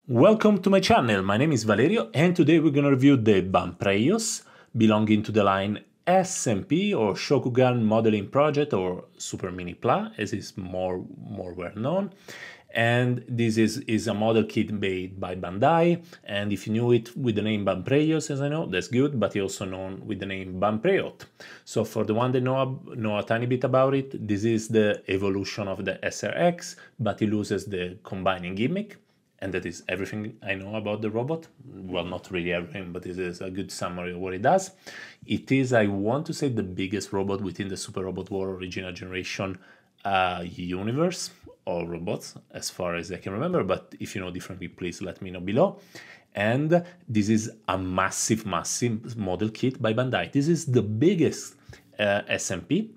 Welcome to my channel, my name is Valerio and today we're gonna review the Banpreios belonging to the line SMP or Shokugan Modeling Project or Super Mini Pla as is more well known. And this is a model kit made by Bandai, and if you knew it with the name Banpreios, as I know, that's good, but it's also known with the name Banpreiot. So for the one that know a tiny bit about it, this is the evolution of the SRX, but it loses the combining gimmick. And that is everything I know about the robot. Well, not really everything, but this is a good summary of what it does. It is, I want to say, the biggest robot within the Super Robot War Original Generation universe or robots, as far as I can remember. But if you know differently, please let me know below. And this is a massive model kit by Bandai. This is the biggest SMP,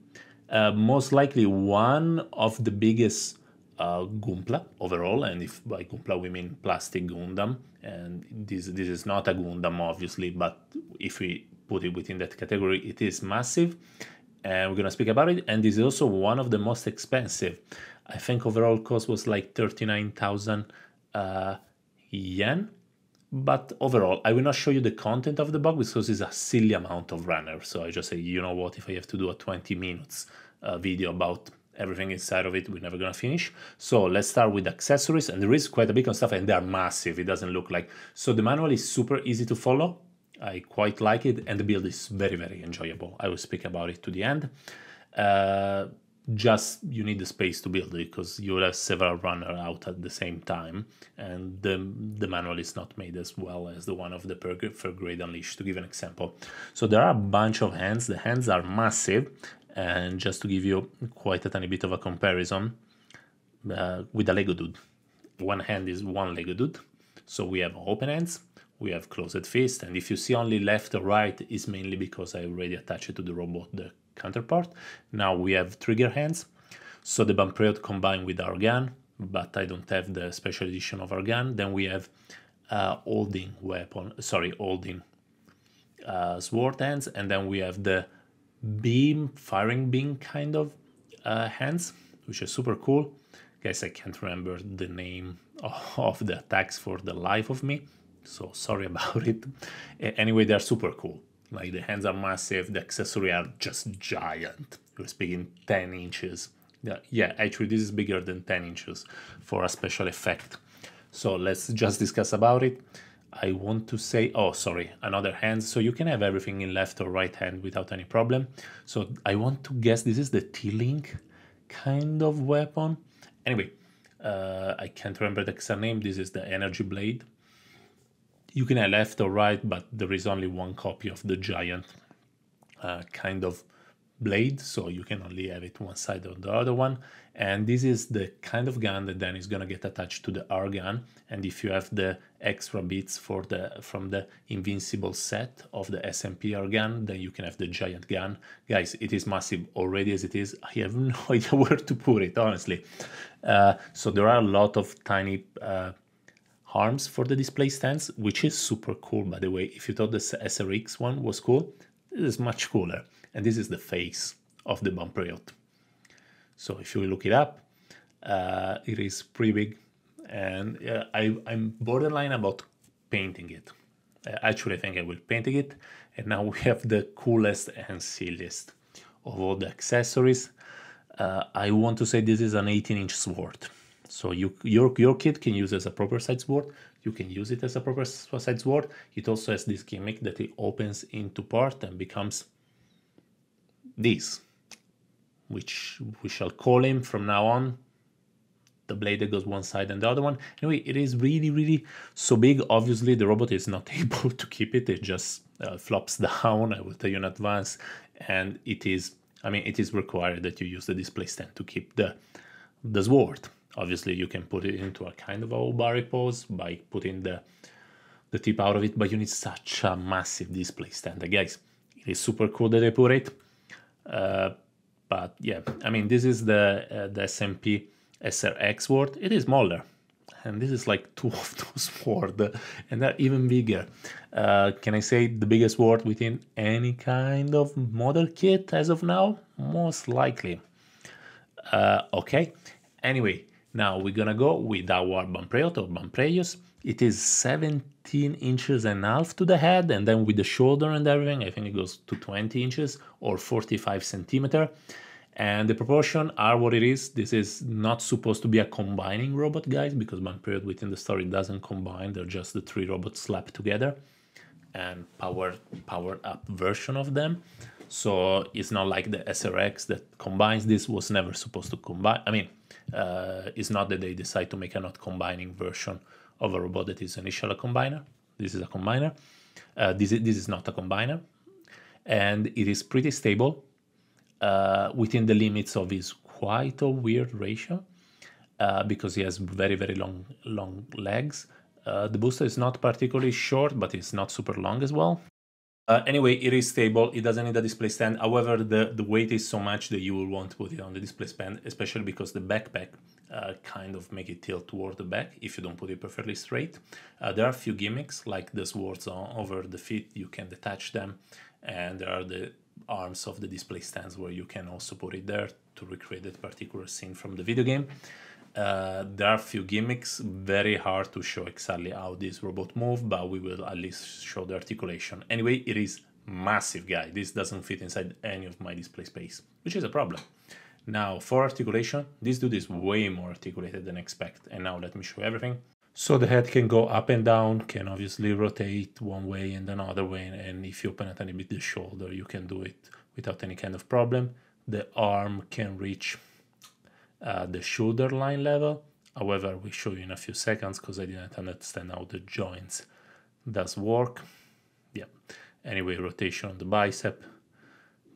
most likely one of the biggest Gunpla overall, and if by Gunpla we mean plastic Gundam, and this is not a Gundam obviously, but if we put it within that category, it is massive, and we're gonna speak about it. And this is also one of the most expensive. I think overall cost was like 39,000 yen. But overall, I will not show you the content of the box because it's a silly amount of runner. So I just say, you know what, if I have to do a 20 minutes video about everything inside of it, we're never gonna finish. So let's start with accessories, and there is quite a bit of stuff, and they're massive. It doesn't look like. So the manual is super easy to follow. I quite like it, and the build is very enjoyable. I will speak about it to the end. Just you need the space to build it because you will have several runners out at the same time, and the manual is not made as well as the one of the Third Grade Unleashed, to give an example. So there are a bunch of hands. The hands are massive, and just to give you quite a tiny bit of a comparison with a Lego dude. One hand is one Lego dude. So we have open hands, we have closed fist, and if you see only left or right, it's mainly because I already attached it to the robot, the counterpart. Now we have trigger hands, so the Banpreiot combined with our gun, but I don't have the special edition of our gun. Then we have holding sword hands, and then we have the firing beam kind of hands, which is super cool. Guys, I can't remember the name of the attacks for the life of me, so sorry about it. Anyway, they're super cool. Like, the hands are massive, the accessories are just giant. We're speaking 10 inches. Yeah, actually this is bigger than 10 inches for a special effect. So let's just discuss about it. I want to say, oh sorry, another hand. So you can have everything in left or right hand without any problem. So I want to guess this is the T-Link kind of weapon. Anyway, I can't remember the exact name. This is the energy blade. You can have left or right, but there is only one copy of the giant kind of blade, so you can only have it one side or the other one. And this is the kind of gun that then is gonna get attached to the R gun. And if you have the extra bits from the Invincible set of the SMP R gun, then you can have the giant gun. Guys, it is massive already as it is. I have no idea where to put it, honestly. So there are a lot of tiny arms for the display stands, which is super cool, by the way. If you thought the SRX one was cool, this is much cooler. And this is the face of the Banpreiot. So if you look it up, it is pretty big, and I'm borderline about painting it. Actually, I think I will paint it. And now we have the coolest and silliest of all the accessories. I want to say this is an 18-inch sword. So your kit can use it as a proper side sword. You can use it as a proper side sword. It also has this gimmick that it opens into part and becomes this, which we shall call him from now on the blade that goes one side and the other one. Anyway, it is really so big. Obviously, the robot is not able to keep it. It just flops down, I will tell you in advance. And it is required that you use the display stand to keep the sword. Obviously, you can put it into a kind of a Obari pose by putting the tip out of it, but you need such a massive display stand. Guys, it is super cool that they put it. But yeah, I mean, this is the SMP SRX sword. It is smaller, and this is like two of those swords, and they're even bigger. Can I say the biggest sword within any kind of model kit as of now? Most likely. Okay, anyway, Now we're gonna go with our Banpreiot or Banpreios, it is 17 inches and a half to the head, and then with the shoulder and everything, I think it goes to 20 inches or 45 centimeter. And the proportion are what it is. This is not supposed to be a combining robot, guys, because Banpreios within the story doesn't combine. They're just the three robots slapped together and powered up version of them. So it's not like the SRX that combines. This was never supposed to combine. I mean, it's not that they decide to make a not combining version of a robot that is initially a combiner. This is a combiner. This is not a combiner. And it is pretty stable within the limits of his quite a weird ratio because he has very, very long legs. The booster is not particularly short, but it's not super long as well. Anyway, it is stable. It doesn't need a display stand. However, the weight is so much that you will want to put it on the display stand, especially because the backpack kind of make it tilt toward the back if you don't put it perfectly straight. There are a few gimmicks, like the swords over the feet. You can detach them, and there are the arms of the display stands where you can also put it there to recreate that particular scene from the video game. There are a few gimmicks, very hard to show exactly how this robot move, but we will at least show the articulation. Anyway, it is massive, guy. This doesn't fit inside any of my display space, which is a problem. Now, for articulation, this dude is way more articulated than expect. And now let me show everything. So the head can go up and down, can obviously rotate one way and another way, and if you open a tiny bit the shoulder, you can do it without any kind of problem. The arm can reach the shoulder line level. However, we'll show you in a few seconds because I didn't understand how the joints does work. Yeah. Anyway, rotation on the bicep,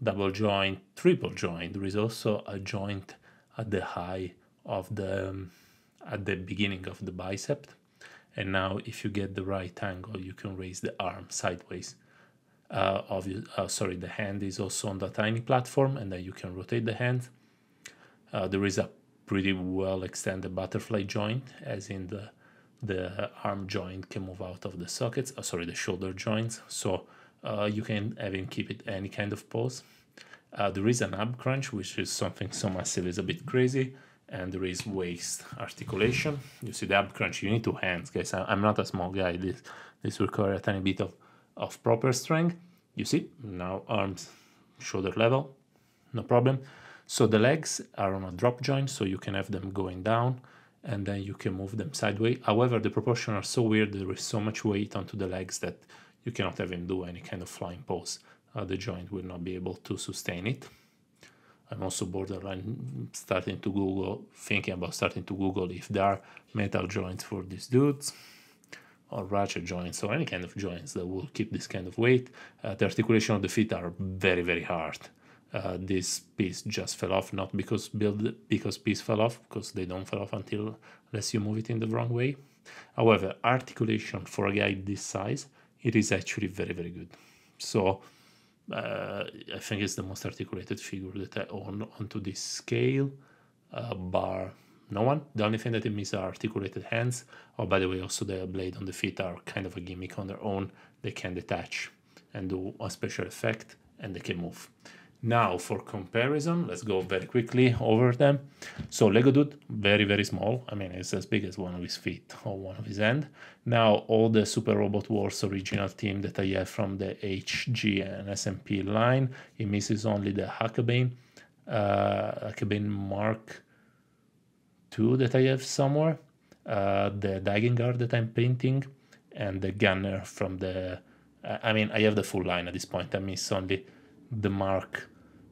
double joint, triple joint. There is also a joint at the high of the at the beginning of the bicep. And now if you get the right angle, you can raise the arm sideways. The hand is also on the tiny platform, and then you can rotate the hand. There is a pretty well extended butterfly joint, as in the arm joint can move out of the sockets, the shoulder joints, so you can even keep it any kind of pose. There is an ab crunch, which is something so massive is a bit crazy, and there is waist articulation. You see the ab crunch, you need two hands, guys. I'm not a small guy. This requires a tiny bit of proper strength. You see, now arms shoulder level, no problem. So the legs are on a drop joint, so you can have them going down, and then you can move them sideways. However, the proportions are so weird, there is so much weight onto the legs that you cannot even do any kind of flying pose. The joint will not be able to sustain it. I'm also borderline thinking about starting to Google if there are metal joints for these dudes, or ratchet joints, or any kind of joints that will keep this kind of weight. The articulation of the feet are very, very hard. This piece just fell off, not because piece fell off, because they don't fall off unless you move it in the wrong way. However, articulation for a guy this size, it is actually very, very good. So I think it's the most articulated figure that I own onto this scale, bar no one. The only thing that it misses are articulated hands. Oh, by the way, also the blade on the feet are kind of a gimmick on their own. They can detach and do a special effect, and they can move. Now for comparison, let's go very quickly over them. So Lego Dude, very, very small. I mean, it's as big as one of his feet or one of his hand. Now all the Super Robot Wars original team that I have from the HG and SMP line, it misses only the Huckabane Mark II that I have somewhere, the Diving Guard that I'm painting, and the Gunner from the... I have the full line at this point. I miss only the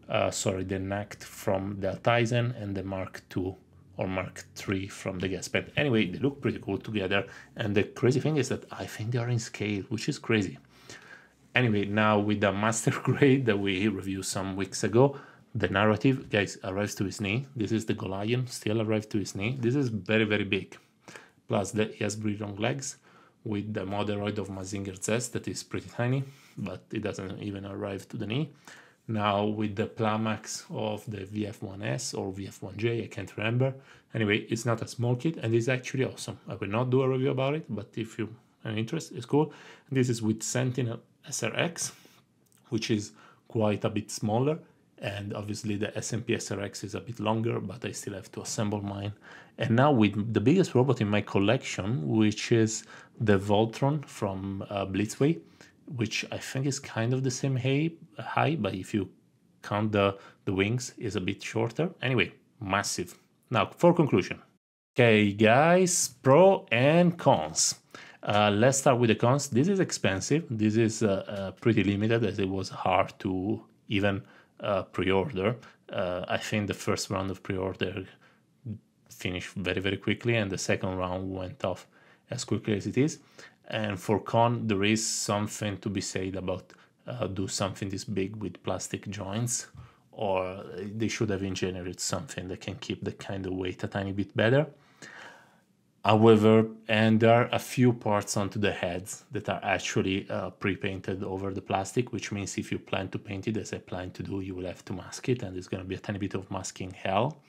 the Nact from the Tizen and the Mark II or Mark III from the Gaspet. Anyway, they look pretty cool together, and the crazy thing is that I think they are in scale, which is crazy. Anyway, now with the Master Grade that we reviewed some weeks ago, the narrative, guys, arrives to his knee. This is the Goliath, still arrived to his knee. This is very, very big. Plus, he has pretty long legs, with the Moderoid of Mazinger Z that is pretty tiny, but it doesn't even arrive to the knee. Now with the Plamax of the VF1S or VF1J, I can't remember. Anyway, it's not a small kit, and it's actually awesome. I will not do a review about it, but if you are interested, it's cool. This is with Sentinel SRX, which is quite a bit smaller, and obviously the SMP SRX is a bit longer, but I still have to assemble mine. And now with the biggest robot in my collection, which is the Voltron from Blitzway, which I think is kind of the same height, but if you count the wings, is a bit shorter. Anyway, massive. Now, for conclusion. Okay, guys, pro and cons. Let's start with the cons. This is expensive. This is pretty limited, as it was hard to even pre-order. I think the first round of pre-order finished very, very quickly, and the second round went off as quickly as it is. And for con, there is something to be said about do something this big with plastic joints, or they should have engineered something that can keep the kind of weight a tiny bit better. However, and there are a few parts onto the heads that are actually pre-painted over the plastic, which means if you plan to paint it, as I plan to do, you will have to mask it, and it's going to be a tiny bit of masking hell.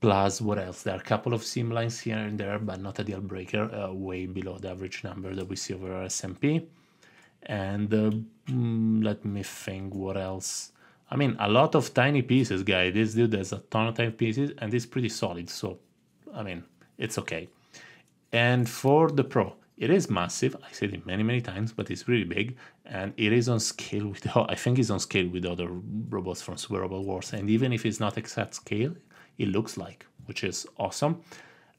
Plus, what else? There are a couple of seam lines here and there, but not a deal breaker, way below the average number that we see over our SMP. And let me think what else. I mean, a lot of tiny pieces, guys. This dude has a ton of tiny pieces, and it's pretty solid. So, I mean, it's okay. And for the Pro, it is massive. I said it many, many times, but it's really big. And it is on scale with, I think it's on scale with other robots from Super Robot Wars. And even if it's not exact scale, it looks like, which is awesome.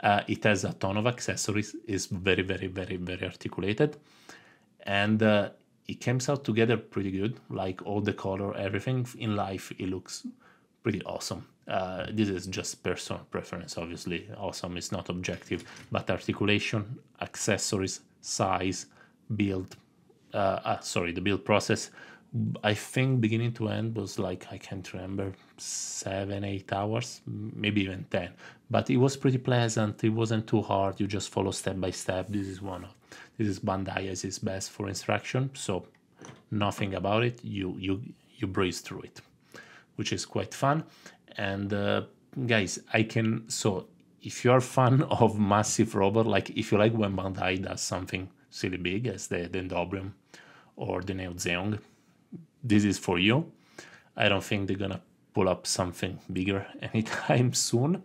It has a ton of accessories. It's very, very, very, very articulated. And it comes out together pretty good, like all the color, everything. In life, it looks pretty awesome. This is just personal preference, obviously. Awesome is not objective, but articulation, accessories, size, build, the build process, I think beginning to end was like, I can't remember, 7-8 hours, maybe even 10, but it was pretty pleasant. It wasn't too hard. You just follow step by step. This is Bandai at its best for instruction, so nothing about it. You breeze through it, which is quite fun. And guys, so if you're a fan of massive robot, like if you like when Bandai does something silly big as the Endobrium or the Neo Zeong, this is for you. I don't think they're gonna pull up something bigger anytime soon.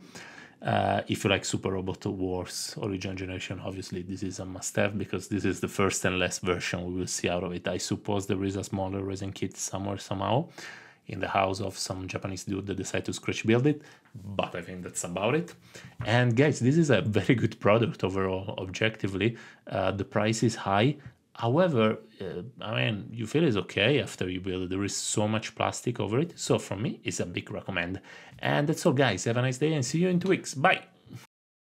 If you like Super Robot Wars Original Generation, obviously this is a must-have, because this is the first and last version we will see out of it. I suppose there is a smaller resin kit somewhere, somehow, in the house of some Japanese dude that decided to scratch build it, but I think that's about it. And guys, this is a very good product overall, objectively. The price is high. However, I mean, you feel it's okay after you build it. There is so much plastic over it. So for me, it's a big recommend. And that's all, guys. Have a nice day and see you in 2 weeks. Bye.